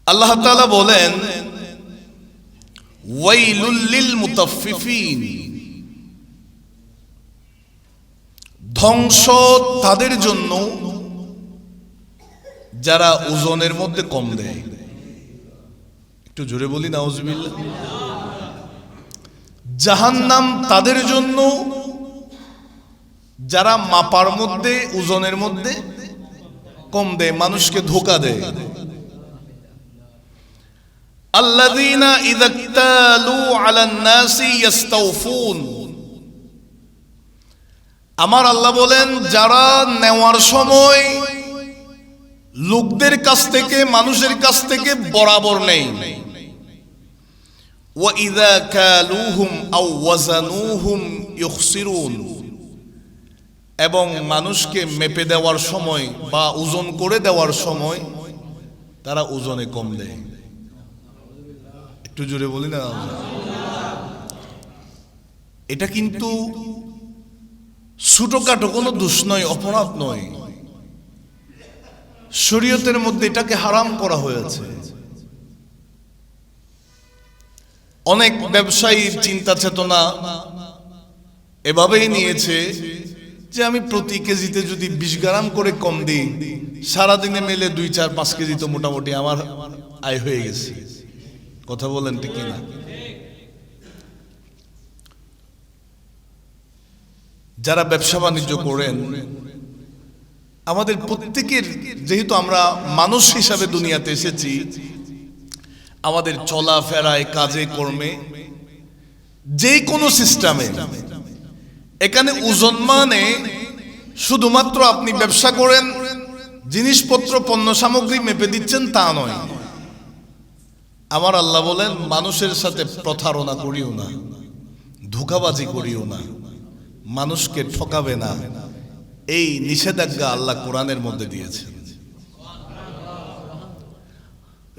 আল্লাহ তাআলা বলেন ওয়াইলুল লিল মুতাফফিফিন, ধ্বংস তাদের জন্য যারা ওজনের মধ্যে কম দেয়। একটু জোরে বলি নাউজুবিল্লাহ। জাহান্নাম তাদের জন্য যারা মাপার মধ্যে ওজনের মধ্যে কম দেয়, মানুষকে ধোঁকা দেয়। আল্লাযীনা ইযা ইক্তালু আলান নাসি ইস্তাওফুন, আমার আল্লাহ বলেন যারা নেওয়ার সময় লোকদের কাছ থেকে, মানুষের কাছ থেকে বরাবর নেই। ওয়া ইযা কালুহুম আও ওয়াজানুহুম ইখসিরুন, এবং মানুষকে মেপে দেওয়ার সময় বা ওজন করে দেওয়ার সময় তারা ওজনে কম দেয়। একটু জোরে বলি না। এটা কিন্তু ছোটখাটো কোনো দোষ নয়, অপরাধ নয়। শরীয়তের মধ্যে এটাকে হারাম করা হয়েছে। অনেক ব্যবসায়ীর চিন্তা চেতনা এভাবেই নিয়েছে যে আমি প্রতি কেজিতে যদি 20 গ্রাম করে কম দিই, সারাদিনে মেলে 2, 4, 5 কেজি তো মোটামুটি আমার আয় হয়ে গেছে। কথা বলেন ঠিক না? যারা ব্যবসা বাণিজ্য করেন, আমাদের প্রত্যেকের, যেহেতু আমরা মানুষ হিসাবে দুনিয়াতে এসেছি, আমাদের চলাফেরায়, কাজে কর্মে, যে কোনো সিস্টেমে, এখানে ওজন মানে শুধুমাত্র আপনি ব্যবসা করেন, জিনিসপত্র পণ্য সামগ্রী মেপে দিচ্ছেন তা নয়। আমার আল্লাহ বলেন মানুষের সাথে প্রতারণা করিও না, ধোঁকাবাজি করিও না, মানুষকে ঠকাবে না। এই নিষেধাজ্ঞা আল্লাহ কোরআনের মধ্যে দিয়েছেন।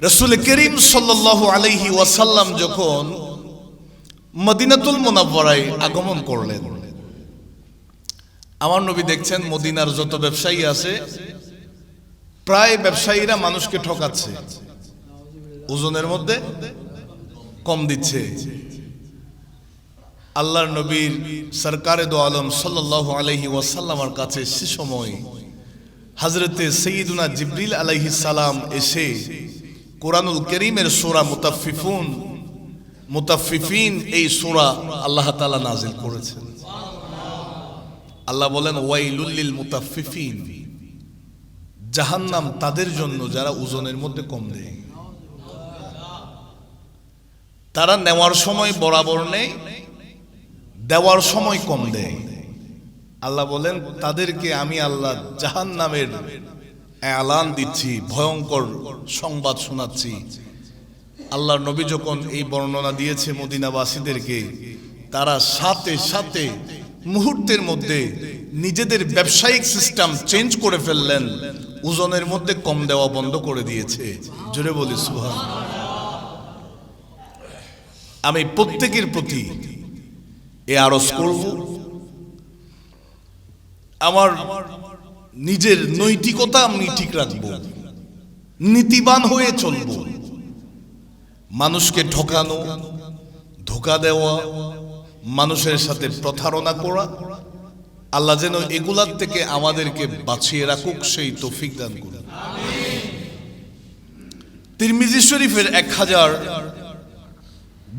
রাসূল করিম সাল্লাল্লাহু আলাইহি ওয়াসাল্লাম যখন মদিনাতুল মুনাওয়ারায় আগমন করলেন, আমার নবী দেখছেন মদিনার যত ব্যবসায়ী আছে প্রায় ব্যবসায়ীরা মানুষকে ঠকাচ্ছে, ওজনের মধ্যে কম দিচ্ছে। আল্লাহর নবীর সরকারে দো আলম সাল্লাল্লাহু আলাইহি ওয়াসাল্লামের কাছে সে সময় হযরতে সাইয়্যিদুনা জিবরিল আলাইহিস সালাম এসে কোরআনুল কারীমের সূরা মুতাফফিফিন এই সূরা আল্লাহ তাআলা নাযিল করেছেন। আল্লাহ বলেন ওয়াইলুল লিল মুতাফফিফিন, জাহান্নাম তাদের জন্য যারা ওজনের মধ্যে কম দেয়। তারা নেওয়ার সময় বরাবর নেই, দেওয়ার সময় কম দেয়। আল্লাহ বলেন তাদেরকে আমি আল্লাহ জাহান্নামের এলান দিচ্ছি, ভয়ঙ্কর সংবাদ শোনাচ্ছি। আল্লাহর নবী যখন এই বর্ণনা দিয়েছে মদিনাবাসীদেরকে, তারা সাথে সাথে মুহূর্তের মধ্যে নিজেদের ব্যবসায়িক সিস্টেম চেঞ্জ করে ফেললেন, ওজনের মধ্যে কম দেওয়া বন্ধ করে দিয়েছে। জোরে বলি সুবহানাল্লাহ। আমি প্রত্যেকের প্রতি এ আরজ করব, আমার নিজের নৈতিকতা আমি ঠিক রাখব, নীতিবান হয়ে চলব। মানুষকে ঠকানো, ধোঁকা দেওয়া, মানুষের সাথে প্রতারণা করা, আল্লাহ যেন এগুলার থেকে আমাদেরকে বাঁচিয়ে রাখুক, সেই তৌফিক দান করুন। তিরমিজি শরীফের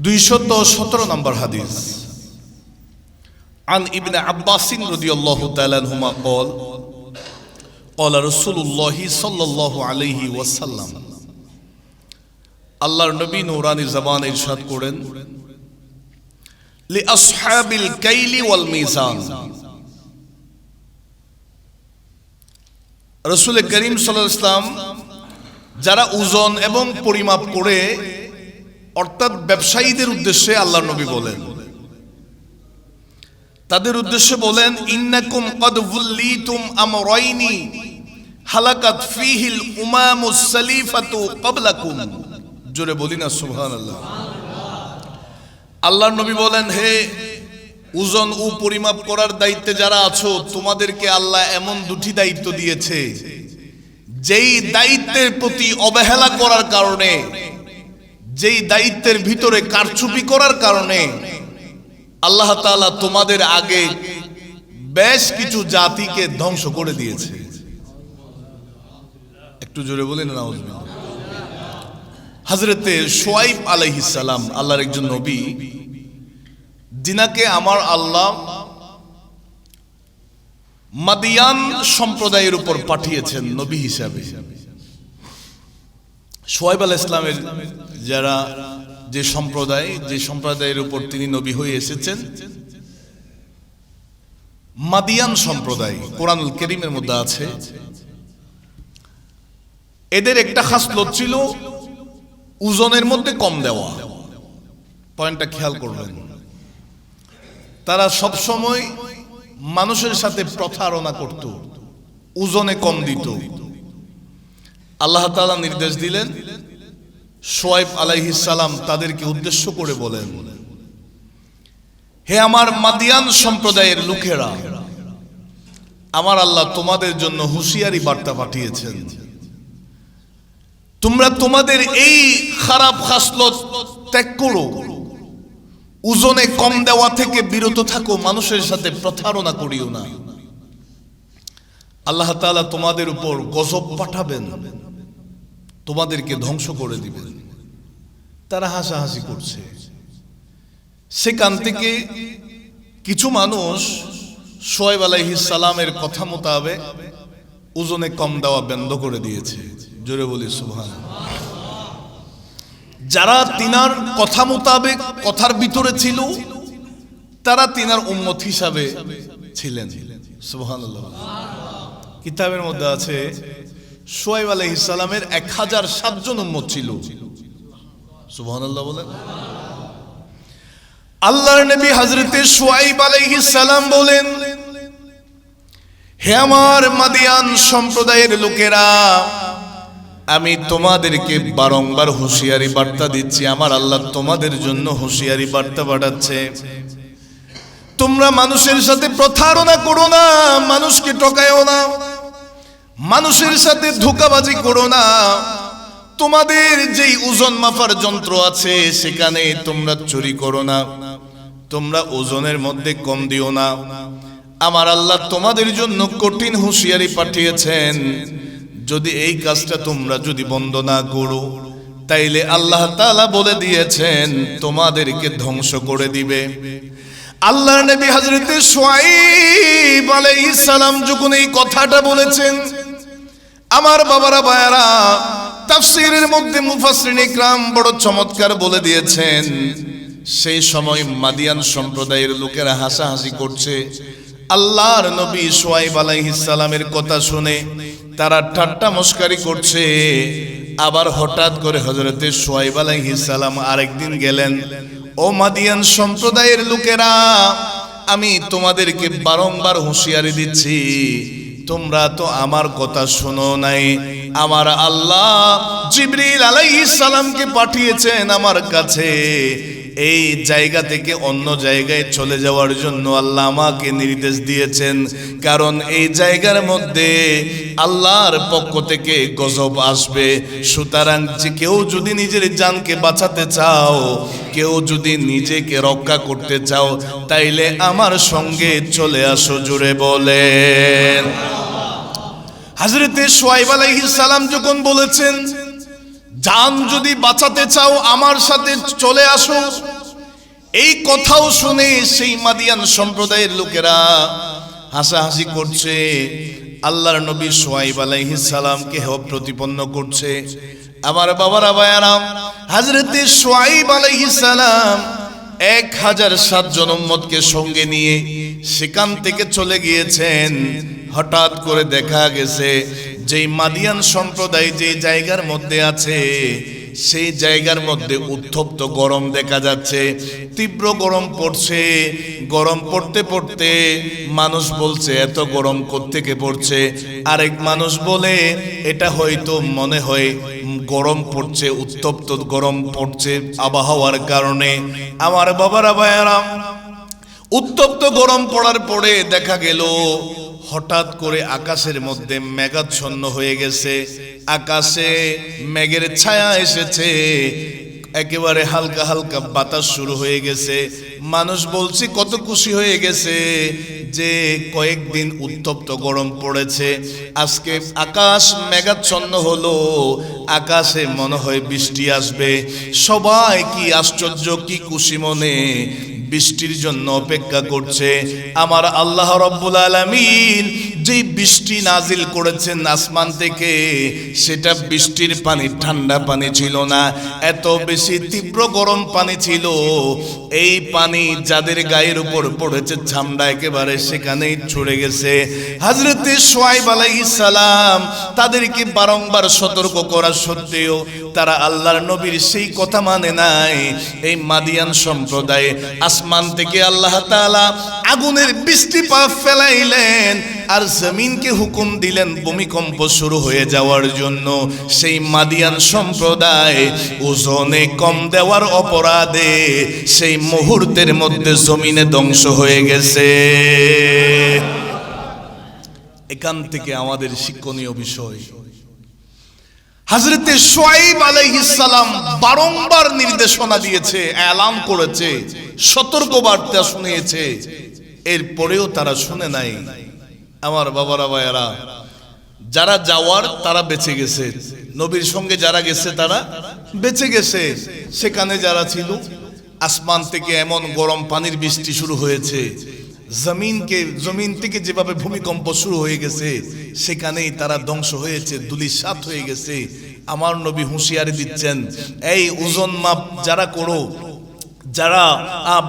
1217 নম্বর হাদিস, عن ابن عباس رضي الله تعالى عنهما قال قال رسول الله صلى الله عليه وسلم, আল্লাহর নবী নূরানী জবানে ইরশাদ করেন, লিআসহাবিল কাইলি ওয়াল মিজান, রাসূল করিম সাল্লাল্লাহু আলাইহি ওয়াসাল্লাম যারা ওজন এবং পরিমাপ করে, অর্থাৎ ব্যবসায়ীদের উদ্দেশ্যে আল্লাহর নবী বলেন, তাদের উদ্দেশ্যে বলেন, ইন্নাকুম ক্বাদ যুল্লিতুম আমরাইনি হালাকাত ফীহিল উমামুস সালিফাতু ক্বাবলাকুম। জোরে বলি না সুবহানাল্লাহ। আল্লাহর নবী বলেন, হে ওজন ও পরিমাপ করার দায়িত্বে যারা আছো, তোমাদেরকে আল্লাহ এমন দুটি দায়িত্ব দিয়েছে যেই দায়িত্বের প্রতি অবহেলা করার কারণে, যেই দায়িত্বের ভিতরে কারচুপি করার কারণে আল্লাহ তাআলা তোমাদের আগে বেশ কিছু জাতিকে ধ্বংস করে দিয়েছে। একটু জোরে বলেন নাউজুবিল্লাহ। হযরতে শুআইব আলাইহিস সালাম আল্লাহর একজন নবী, যিনাকে আমার আল্লাহ মাদিয়ান সম্প্রদায়ের উপর পাঠিয়েছেন নবী হিসাবে। শুআইব আলাইহিস সালামের যে সম্প্রদায়ের উপর তিনি নবী হয়ে এসেছেন, মাদিয়ান সম্প্রদায়, কোরআনুল কারীমের মধ্যে আছে। এদের একটা খাসলত ছিল ওজনের মধ্যে কম দেওয়া। পয়েন্টটা খেয়াল করবেন। তারা সব সময় মানুষের সাথে প্রতারণা করত, ওজনে কম দিত। আল্লাহ তাআলা নির্দেশ দিলেন, শুআইব আলাইহিস সালাম তাদেরকে উদ্দেশ্য করে বলেন, হে আমার মাদিয়ান সম্প্রদায়ের লোকেরা, আমার আল্লাহ তোমাদের জন্য হুঁশিয়ারি বার্তা পাঠিয়েছেন। তোমরা তোমাদের এই খারাপ খাসলত ত্যাগ করো, ওজনে কম দেওয়া থেকে বিরত থাকো, মানুষের সাথে প্রতারণা করিও না। আল্লাহ তাআলা তোমাদের উপর গজব পাঠাবেন, তোমাদেরকে ধ্বংস করে দিবেন। তারা হাসাহাসি করছে। সেখান থেকে কিছু মানুষ শুআইব আলাইহিস সালামের কথা মোতাবেক ওজনে কম দেওয়া বন্ধ করে দিয়েছে। জোরে বলি সুবহানাল্লাহ। যারা তিনার কথা মোতাবেক কথার ভিতরে ছিল, তারা তিনার উম্মত হিসাবে ছিলেন। সুবহানাল্লাহ। কিতাবের মধ্যে আছে শুআইব আলাইহিস সালামের 1007 জন উম্মত ছিল। সুবহানাল্লাহ বলেন। আল্লাহর নবী হযরতে শুআইব আলাইহিস সালাম বলেন, হে আমার মাদিয়ান সম্প্রদায়ের লোকেরা, আমি তোমাদেরকে বারংবার হুঁশিয়ারি বার্তা দিচ্ছি। আমার আল্লাহ তোমাদের জন্য হুঁশিয়ারি বার্তা পাঠাচ্ছে। তোমরা মানুষের সাথে প্রতারণা করো না, মানুষকে ঠকায়ও না, মানুষের সাথে ধোঁকাবাজি করো না। তোমাদের যেই ওজন মাপার যন্ত্র আছে সেখানে তোমরা চুরি করো না, তোমরা ওজনের মধ্যে কম দিও না। আমার আল্লাহ তোমাদের জন্য কঠিন হুঁশিয়ারি পাঠিয়েছেন। যদি এই কাজটা তোমরা যদি বন্ধ না করো, তাইলে আল্লাহ তাআলা বলে দিয়েছেন তোমাদেরকে ধ্বংস করে দিবে। আল্লাহর নবী হযরতে শুআইব আলাইহিস সালাম যখন এই কথাটা বলেছেন, আমার বাবারা ভাইয়ারা, তাফসীরের মধ্যে মুফাসসিরিন ইকরাম বড় চমৎকার বলে দিয়েছেন, সেই সময় মাদিয়ান সম্প্রদায়ের লোকেরা হাসাহাসি করছে। আল্লাহর নবী শুআইব আলাইহিস সালামের কথা শুনে তারা ঠাট্টা মস্কারি করছে। আবার হঠাৎ করে হযরতে শুআইব আলাইহিস সালাম আরেকদিন গেলেন, ও মাদিয়ান সম্প্রদায়ের লোকেরা, আমি তোমাদেরকে বারংবার হুঁশিয়ারি দিচ্ছি, তোমরা তো আমার কথা শোনো নাই। আমার আল্লাহ জিবরিল আলাইহিস সালামকে পাঠিয়েছেন আমার কাছে, এই জায়গা থেকে অন্য জায়গায় চলে যাওয়ার জন্য আল্লাহ আমাকে নির্দেশ দিয়েছেন। কারণ এই জায়গার মধ্যে আল্লাহর পক্ষ থেকে গজব আসবে। সুতরাং যে কেউ যদি নিজের জানকে বাঁচাতে চাও, কেউ যদি নিজেকে রক্ষা করতে চাও, তাইলে আমার সঙ্গে চলে আসো। জুড়ে বলেন। হযরতে শুআইব আলাইহিস সালাম যখন বলেছেন, জান যদি বাঁচাতে চাও আমার সাথে চলে আসো, এই কথাও শুনে সেই মাদিয়ান সম্প্রদায়ের লোকেরা হাসাহাসি করছে। আল্লাহর নবী শুআইব আলাইহিস সালামকে হেয় প্রতিপন্ন করছে। আমার বাবারা ভাইয়ারা, হযরতে শুআইব আলাইহিস সালাম 1007 জন উম্মতকে সঙ্গে নিয়ে সেখান থেকে চলে গিয়েছেন। হঠাৎ করে দেখা গেছে যেই মাদিয়ান সম্প্রদায় যে জায়গার মধ্যে আছে, সেই জায়গার মধ্যে উত্তপ্ত গরম দেখা যাচ্ছে, তীব্র গরম পড়ছে। গরম পড়তে পড়তে মানুষ বলছে এত গরম কোত্থেকে পড়ছে, আরেক মানুষ বলে এটা হয়তো মনে হয় গরম পড়ছে, উত্তপ্ত গরম পড়ছে আবহাওয়ার কারণে। আমার বাবারা ভাইয়ারা, উত্তপ্ত গরম পড়ার পরে দেখা গেল হঠাৎ করে আকাশের মধ্যে মেঘাচ্ছন্ন হয়ে গেছে, আকাশে মেঘের ছায়া এসেছে, একেবারে হালকা হালকা বাতাস শুরু হয়ে গেছে। মানুষ বলছে কত খুশি হয়ে গেছে যে কয়েকদিন উত্তপ্ত গরম পড়েছে, আজকে আকাশ মেঘাচ্ছন্ন হলো, আকাশে মনে হয় বৃষ্টি আসবে। সবাই কি আশ্চর্য, কি খুশি মনে বৃষ্টির জন্য অপেক্ষা করছে। আমার আল্লাহ রাব্বুল আলামিন যেই বৃষ্টি নাজিল করেছেন আসমান থেকে, সেটা বৃষ্টির পানি ঠান্ডা পানি ছিল না, এত বেশি তীব্র গরম পানি ছিল। এই পানি যাদের গায়ের উপর পড়েছে চামড়া একেবারে সেখানেই ছড়ে গেছে। হযরতে শুআয়ব আলাইহিস সালাম তাদেরকে বারংবার সতর্ক করা সত্ত্বেও তারা আল্লাহর নবীর সেই কথা মানে নাই। এই মাদিয়ান সম্প্রদায় আসমান থেকে আল্লাহ তাআলা আগুনের বৃষ্টিপাত ফেলাইলেন আর জমিনকে হুকুম দিলেন ভূমিকম্প শুরু হয়ে যাওয়ার জন্য। সেই মাদিয়ান সম্প্রদায় ওজনে কম দেওয়ার অপরাধে সেই মুহূর্তের মধ্যে জমিনে ধ্বংস হয়ে গেছে। এখান থেকে আমাদের শিক্ষণীয় বিষয়, হযরতে শুআয়ব আলাইহিস সালাম বারংবার নির্দেশনা দিয়েছে, এলান করেছে, সতর্কবার্তা শুনিয়েছে, এরপরেও তারা শুনে নাই। আমার বাবারা ভাইয়ারা, যারা যাওয়ার তারা বেঁচে গেছে, নবীর সঙ্গে যারা গেছে তারা বেঁচে গেছে। সেখানে যারা ছিল, আসমান থেকে এমন গরম পানির বৃষ্টি শুরু হয়েছে, জমিন থেকে যেভাবে ভূমিকম্প শুরু হয়ে গেছে, সেখানেই তারা ধ্বংস হয়েছে, ধূলিসাৎ হয়ে গেছে। আমার নবী হুঁশিয়ারি দিচ্ছেন, এই ওজন মাপ যারা করো, যারা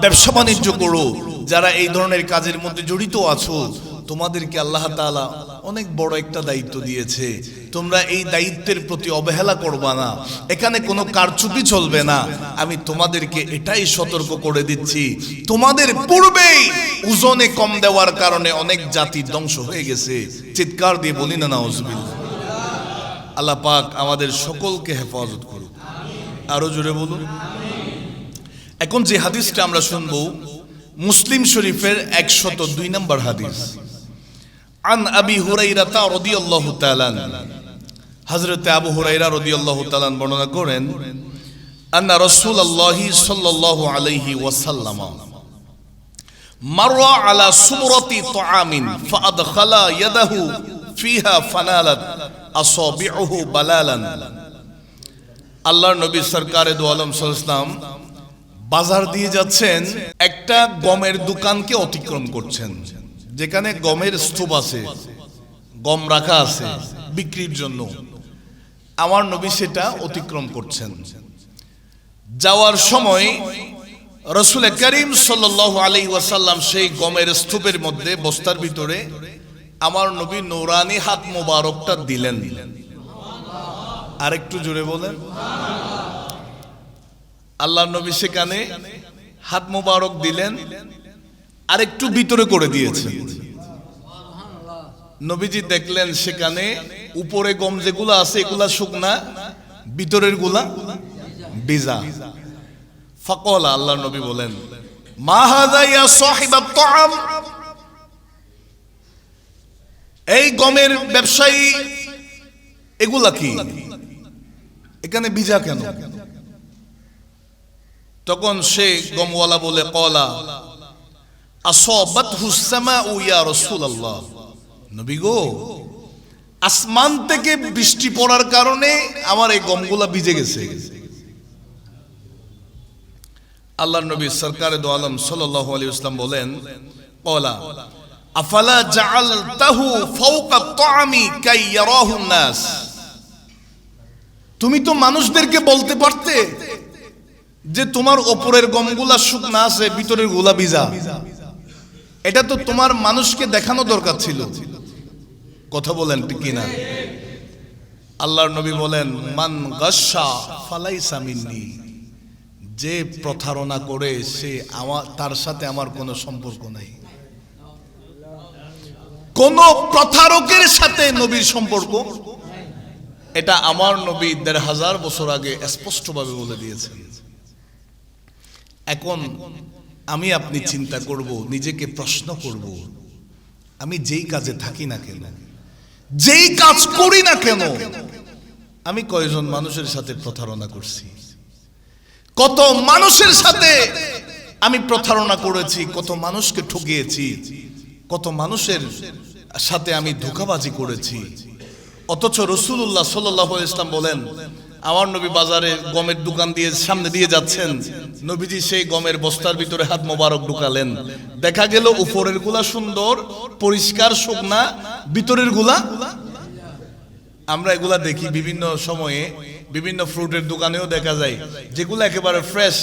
ব্যবসা বাণিজ্য করো, যারা এই ধরনের কাজের মধ্যে জড়িত আছো, তোমাদেরকে আল্লাহ তাআলা অনেক বড় একটা দায়িত্ব দিয়েছে। তোমরা এই দায়িত্বের প্রতি অবহেলা করবা না, এখানে কোনো কারচুপি চলবে না। আমি তোমাদেরকে এটাই সতর্ক করে দিচ্ছি, তোমাদের পূর্বেই ওজনে কম দেওয়ার কারণে অনেক জাতি ধ্বংস হয়ে গেছে। চিৎকার দিয়ে বলি না নাউজুবিল্লাহ। আল্লাহ পাক আমাদের সকলকে হেফাজত করুন, আরো জোরে বলুন। এখন যে হাদিসটা আমরা শুনবো, মুসলিম শরীফের 102 নম্বর হাদিস। আন আবি হুরায়রা রাদিয়াল্লাহু তাআলা, হযরতে আবু হুরায়রা রাদিয়াল্লাহু তাআলা বর্ণনা করেন, আন্না রাসূলুল্লাহি সাল্লাল্লাহু আলাইহি ওয়াসাল্লাম মাররা আলা সুমরাতি তাআমিন ফাআদখালা ইয়াদাহু ফিহা ফানালাত আসাবিউহু বালালান। আল্লাহর নবী সরকারে দু আলম সাল্লাল্লাহু আলাইহি ওয়াসাল্লাম বাজার দিয়ে যাচ্ছেন, একটা গমের দোকানকে অতিক্রম করছেন, যেখানে গমের স্তূপ আছে, গম রাখা আছে বিক্রির জন্য। আমার নবী সেটা অতিক্রম করছেন। যাওয়ার সময় রাসূল করিম সাল্লাল্লাহু আলাইহি ওয়াসাল্লাম সেই গমের স্তূপের মধ্যে, বস্তার ভিতরে আমার নবী নূরানি হাত মোবারকটা দিলেন। আরেকটু জোরে বলেন। আল্লাহর নবী সেখানে হাত মোবারক দিলেন, আর একটু ভিতরে করে দিয়েছেন। নবীজি দেখলেন সেখানে উপরে গম যেগুলো আছে এগুলা শুকনা, ভিতরের গুলা ভিজা। ফাকালা, আল্লাহর নবী বলেন, মা হাযা ইয়া সাহিবাত তাআম, এই গমের ব্যবসায়ী এগুলা কি, এখানে ভিজা কেন? তখন সে গমওয়ালা বলে, কলা আসাবাতহুস সামাউ ইয়া রাসূলুল্লাহ, নবী গো, আসমান থেকে বৃষ্টি পড়ার কারণে আমার এই গমগুলা ভিজে গেছে। আল্লাহর নবী সরকারে দু আলম সাল্লাল্লাহু আলাইহি ওয়াসাল্লাম বলেন, কলা আফালা জাআলতাহু ফাওকা তাআমি কাই ইয়ারাহুন নাস, তুমি তো মানুষদেরকে বলতে পারতে যে তোমার উপরের গমগুলা শুকনা আছে, ভিতরের গুলা ভিজা। এটা তো তোমার মানুষকে দেখানো দরকার ছিল। কথা বলেন ঠিক কিনা? আল্লাহর নবী বলেন, মান গাশা ফালাইসা মিন্নি, যে প্রতারণা করে সে তার সাথে আমার কোনো সম্পর্ক নাই। কোন প্রতারকের সাথে নবীর সম্পর্ক, এটা আমার নবী ১৫০০ বছর আগে স্পষ্টভাবে বলে দিয়েছেন। এখন আমি আপনি চিন্তা করব, নিজেকে প্রশ্ন করব, আমি যেই কাজে থাকি না কেন, যেই কাজ করি না কেন, আমি কয়জন মানুষের সাথে প্রতারণা করছি, কত মানুষের সাথে আমি প্রতারণা করেছি, কত মানুষকে ঠকিয়েছি, কত মানুষের সাথে আমি ধোঁকাবাজি করেছি। অথচ রাসূলুল্লাহ সাল্লাল্লাহু আলাইহি ওয়াসাল্লাম বলেন, আমার নবী বাজারে গমের দোকান দিয়ে সামনে দিয়ে যাচ্ছেন, নবীজি সেই গমের বস্তার ভিতরে হাত মোবারক ঢুকালেন, দেখা গেল উপরের গুলা সুন্দর পরিষ্কার শুকনা, ভিতরের গুলা, আমরা এগুলা দেখি বিভিন্ন সময়ে, বিভিন্ন ফ্রুটের দোকানেও দেখা যায়, যেগুলো একেবারে ফ্রেশ,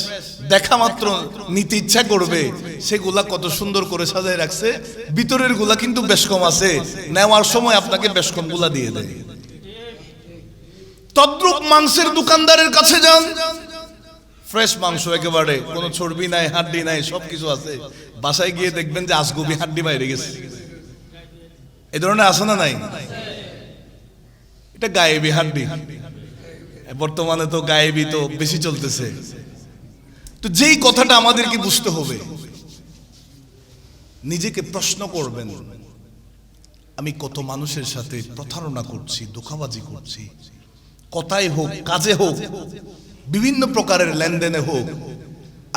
দেখা মাত্র নিতে ইচ্ছা করবে, সেগুলা কত সুন্দর করে সাজায় রাখছে, ভিতরের গুলা কিন্তু বেশকম আছে, নেওয়ার সময় আপনাকে বেশকম গুলা দিয়ে দেয়। তদ্রূপ মাংসের দোকানদারের কাছে যান, ফ্রেশ মাংস, একেবারে কোনো চর্বি নাই, হাড্ডি নাই, সবকিছু আছে, বাসায় গিয়ে দেখবেন যে আজগুবি হাড্ডি বাইরে গেছে। এই ধরনের আছে না নাই? এটা গায়েবী হাড্ডি, বর্তমানে তো গায়েবী তো বেশি চলতেছে। তো যেই কথাটা আমাদেরকে বুঝতে হবে, নিজেকে প্রশ্ন করবেন, আমি কত মানুষের সাথে প্রতারণা করছি, ধোঁকাবাজি করছি, কথায় হোক, কাজে হোক, বিভিন্ন প্রকারের লেনদেনে হোক।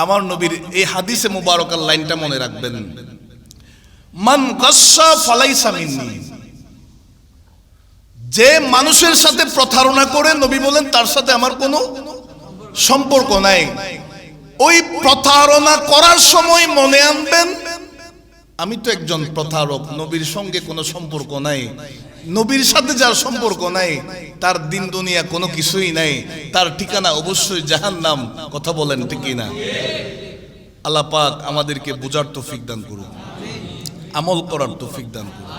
আমার নবীর এই হাদিসে মুবারকার লাইনটা মনে রাখবেন, মান গাসসা ফালাইসা মিন্নি, যে মানুষের সাথে প্রতারণা করে, নবী বলেন তার সাথে আমার কোনো সম্পর্ক নাই। ওই প্রতারণা করার সময় মনে আনবেন, আমি তো একজন প্রতারক, নবীর সঙ্গে কোনো সম্পর্ক নাই, নবীর সাথে যার সম্পর্ক নাই তার দিন দুনিয়া কোনো কিছুই নাই, তার ঠিকানা অবশ্যই জাহান্নাম। কথা বলেন ঠিক না? আল্লাহ পাক আমাদেরকে বুঝার তৌফিক দান করুন, আমল করার তৌফিক দান করুন।